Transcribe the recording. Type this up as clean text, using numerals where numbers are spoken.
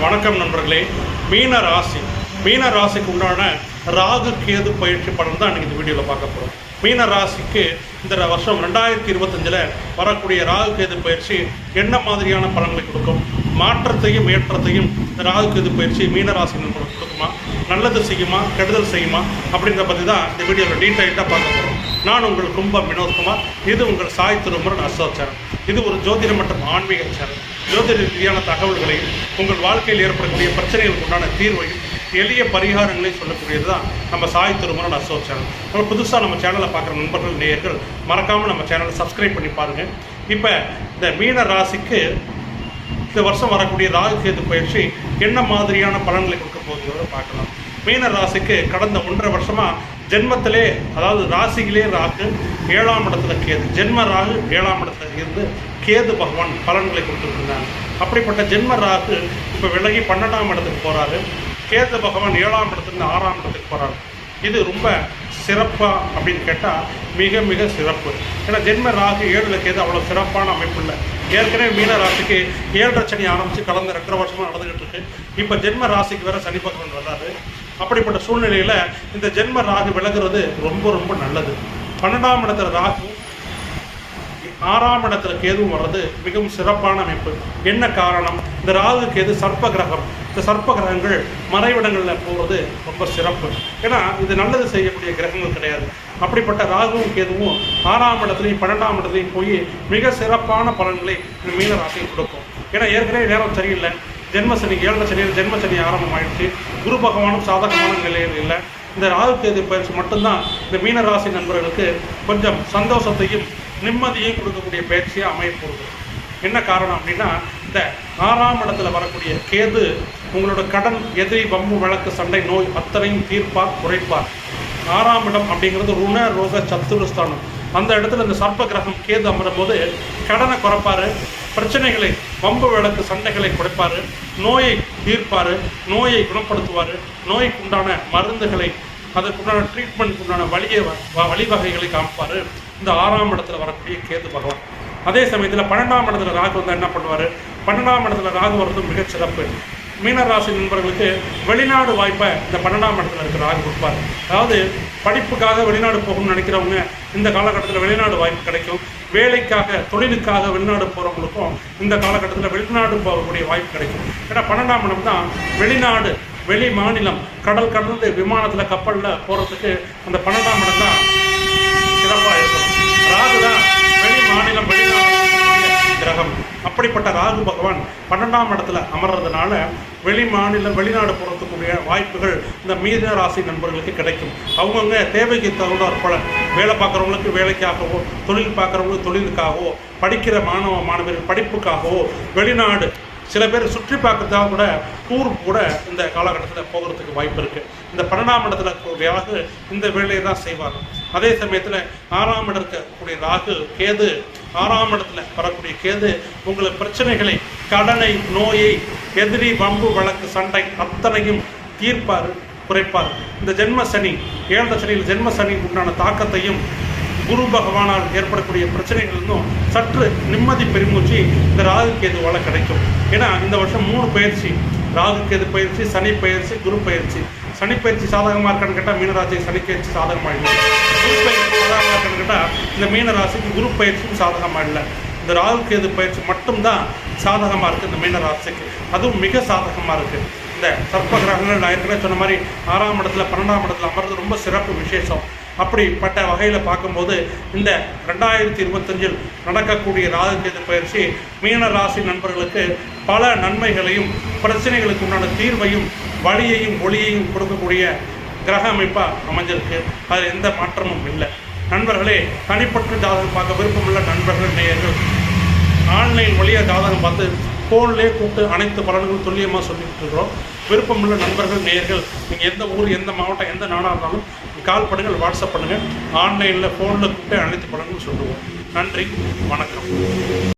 வணக்கம் நண்பர்களே. மீன ராசிக்கு உண்டான ராகு கேது பயிற்சி பலன் தான் இன்றைக்கி இந்த வீடியோவில் பார்க்க போகிறோம். மீன ராசிக்கு இந்த வருஷம் 2025 வரக்கூடிய ராகு கேது பயிற்சி என்ன மாதிரியான பலன்களை கொடுக்கும், மாற்றத்தையும் ஏற்றத்தையும் இந்த ராகு கேது பயிற்சி மீன ராசி நண்பர்களுக்கு கொடுக்குமா, நல்லது செய்யுமா, கெடுதல் செய்யுமா அப்படின்ற பற்றி தான் இந்த வீடியோவில் டீட்டெயில்டாக பார்க்க போகிறோம். நான் உங்கள் கும்பம் வினோத்குமார். இது உங்கள் சாய் திருமுருகன் அஸ்ட்ரோ சேனல். இது ஒரு ஜோதிடம் மற்றும் ஆன்மீக சேனல். ஜோதிட ரீதியான தகவல்களையும் உங்கள் வாழ்க்கையில் ஏற்படக்கூடிய பிரச்சனைகளுக்கு உண்டான தீர்வையும் எளிய பரிகாரங்களை சொல்லக்கூடியது தான் நம்ம சாய் திருமுருகன் அஸ்ட்ரோ சேனல். நம்ம புதுசாக நம்ம சேனலை பார்க்குற நண்பர்கள் நேயர்கள் மறக்காமல் நம்ம சேனலை சப்ஸ்கிரைப் பண்ணி பாருங்கள். இப்போ இந்த மீன ராசிக்கு இந்த வருஷம் வரக்கூடிய ராகு கேது பயிற்சி என்ன மாதிரியான பலன்களை கொடுக்க போகுங்கிறத பார்க்கலாம். மீன ராசிக்கு கடந்த 1.5 வருஷமாக ஜென்மத்திலே, அதாவது ராசியிலே ராகு 7ஆம் இடத்துல கேது, ஜென்ம ராகு 7ஆம் இடத்துல இருந்து கேது பகவான் பலன்களை கொடுத்துருந்தாங்க. அப்படிப்பட்ட ஜென்ம ராகு இப்போ விலகி 12ஆம் இடத்துக்கு போகிறாரு. கேது பகவான் 7ஆம் இடத்துலேருந்து 6ஆம் இடத்துக்கு போகிறாரு. இது ரொம்ப சிறப்பா அப்படின்னு கேட்டால் மிக மிக சிறப்பு. ஏன்னா ஜென்ம ராகு 7ல் கேது அவ்வளோ சிறப்பான அமைப்பு இல்லை. ஏற்கனவே மீன ராசிக்கு 7.5 சனி ஆரம்பித்து கடந்த 2.5 வருஷமாக நடந்துகிட்டு இருக்கு. இப்போ ஜென்ம ராசிக்கு வேற சனி பகவான் வர்றாரு. அப்படிப்பட்ட சூழ்நிலையில் இந்த ஜென்ம ராகு விலகுறது ரொம்ப ரொம்ப நல்லது. 12ஆம் இடத்துல ராகு 6ஆம் இடத்துல கேதுவும் வர்றது மிகவும் சிறப்பான அமைப்பு. என்ன காரணம்? இந்த ராகு கேது சர்ப்ப கிரகம். இந்த சர்ப்ப கிரகங்கள் மறைவிடங்களில் போகிறது ரொம்ப சிறப்பு. ஏன்னா இது நல்லது செய்யக்கூடிய கிரகங்கள் கிடையாது. அப்படிப்பட்ட ராகுவும் கேதுவும் 6ஆம் இடத்துலையும் 12ஆம் இடத்துலையும் போய் மிக சிறப்பான பலன்களை இந்த மீன ராசியில் கொடுக்கும். ஏன்னா ஏற்கனவே நேரம் சரியில்லை. ஜென்மசனி 7 சனியில் ஜென்மசனி ஆரம்பமாயிடுச்சு. குரு பகவானும் சாதகமான நிலையில் இல்லை. இந்த ராகு கேது பயிற்சி மட்டும்தான் இந்த மீன ராசி நண்பர்களுக்கு கொஞ்சம் சந்தோஷத்தையும் நிம்மதியையும் கொடுக்கக்கூடிய பயிற்சியாக அமையப்போகுது. என்ன காரணம் அப்படின்னா, இந்த 6ஆம் இடத்துல வரக்கூடிய கேது உங்களோட கடன், எதிரி, வம்பு, வழக்கு, சண்டை, நோய் அத்தனையும் தீர்ப்பார், குறைப்பார். 6ஆம் இடம் அப்படிங்கிறது ருண ரோக சத்துருஸ்தானம். அந்த இடத்துல இந்த சர்ப்ப கிரகம் கேது அமரும் போது கடனை குறைப்பார், பிரச்சனைகளை, வம்பு வழக்கு, சண்டைகளை குறைப்பார், நோயை தீர்ப்பார், நோயை குணப்படுத்துவார், நோய்க்கு உண்டான மருந்துகளை, அதற்குண்டான ட்ரீட்மெண்ட்டுக்கு உண்டான வழிவகைகளை காமிப்பார் இந்த 6ஆம் இடத்துல வரக்கூடிய கேது பகவான். அதே சமயத்தில் 12ஆம் இடத்துல ராகு வந்தால் என்ன பண்ணுவார்? 12ஆம் இடத்துல ராகு வர்றது மிகச் சிறப்பு. மீனராசி நண்பர்களுக்கு வெளிநாடு வாய்ப்பை இந்த 12ஆம் இடத்துல இருக்கிற ராகு கொடுப்பார். அதாவது படிப்புக்காக வெளிநாடு போகணும்னு நினைக்கிறவங்க இந்த காலகட்டத்தில் வெளிநாடு வாய்ப்பு கிடைக்கும். வேலைக்காக, தொழிலுக்காக வெளிநாடு போகிறவங்களுக்கும் இந்த காலகட்டத்தில் வெளிநாடு போகக்கூடிய வாய்ப்பு கிடைக்கும். ஏன்னா 12ஆம் இடம் தான் வெளிநாடு, வெளி மாநிலம், கடல் கடந்து விமானத்தில், கப்பலில் போகிறதுக்கு அந்த 12ஆம் இடம் தான் சிறப்பாக இருக்கும். ராகு தான் வெளி மாநிலம், வெளிநாடு கிரகம். அப்படிப்பட்ட ராகு பகவான் 12ஆம் இடத்துல அமர்றதுனால வெளி மாநிலம், வெளிநாடு போகிறதுக்குரிய வாய்ப்புகள் இந்த மீன ராசி நண்பர்களுக்கு கிடைக்கும். அவங்கவுங்க தேவைக்கு தகுந்தாற் போல வேலை பார்க்குறவங்களுக்கு வேலைக்காகவோ, தொழில் பார்க்குறவங்களுக்கு தொழிலுக்காகவோ, படிக்கிற மாணவர்கள் படிப்புக்காகவோ, வெளிநாடு, சில பேர் சுற்றி பார்க்கறதாக கூட டூர் கூட இந்த காலகட்டத்தில் போகிறதுக்கு வாய்ப்பு இருக்குது. இந்த 12ஆம் இடத்துல ராகு இந்த வேலையை தான் செய்வாங்க. அதே சமயத்தில் 6ஆம் இடம் இருக்கக்கூடிய ராகு கேது, 6ஆம் இடத்துல வரக்கூடிய கேது உங்களுக்கு பிரச்சனைகளை, கடனை, நோயை, எதிரி, வம்பு, வழக்கு, சண்டை அத்தனையும் தீர்ப்பார், குறைப்பார். இந்த ஜென்ம சனி 7 சனியில் ஜென்ம சனி உண்டான தாக்கத்தையும், குரு பகவானால் ஏற்படக்கூடிய பிரச்சனைகள் இருந்தும் சற்று நிம்மதி பெருமூச்சு இந்த ராகு கேதுவால் கிடைக்கும். ஏன்னா இந்த வருஷம் 3 பயிற்சி, ராகு கேது பயிற்சி, சனி பயிற்சி, குரு பயிற்சி. சனி பயிற்சி சாதகமாக இருக்கான்னு கேட்டால் மீனராசிக்கு சனி பயிற்சி சாதகமாக இல்லை. குரு பயிற்சி சாதகமாக இருக்கான்னு கேட்டால் இந்த மீனராசிக்கு குரு பயிற்சியும் சாதகமாக இல்லை. இந்த ராகு கேது பயிற்சி மட்டும்தான் சாதகமாக இருக்குது இந்த மீனராசிக்கு. அதுவும் மிக சாதகமாக இருக்குது. இந்த சர்ப்ப கிரகங்கள் நான் ஏற்கனவே சொன்ன மாதிரி 6ஆம் இடத்துல 12ஆம் இடத்துல அமர்றது ரொம்ப சிறப்பு விசேஷம். அப்படிப்பட்ட வகையில் பார்க்கும்போது இந்த 2025 நடக்கக்கூடிய ராகு கேது பயிற்சி மீன ராசி நண்பர்களுக்கு பல நன்மைகளையும், பிரச்சனைகளுக்கு உண்டான தீர்வையும், வழியையும், ஒளியையும் கொடுக்கக்கூடிய கிரக அமைப்பாக அமைஞ்சிருக்கு. அதில் எந்த மாற்றமும் இல்லை. நண்பர்களே, தனிப்பட்ட ஜாதகம் பார்க்க விருப்பமுள்ள நண்பர்கள், நேயர்கள் ஆன்லைன் வழியாக ஜாதகம் பார்த்து ஃபோன்லேயே கூப்பிட்டு அனைத்து பலன்களும் துல்லியமாக சொல்லிட்டு இருக்கிறோம். விருப்பமுள்ள நண்பர்கள், நேயர்கள் நீங்கள் எந்த ஊர், எந்த மாவட்டம், எந்த நாடாக இருந்தாலும் கால் பண்ணுங்கள், வாட்ஸ்அப் பண்ணுங்கள். ஆன்லைனில், ஃபோனில் கூப்பிட்டு அனைத்து பலன்களும் சொல்லுவோம். நன்றி, வணக்கம்.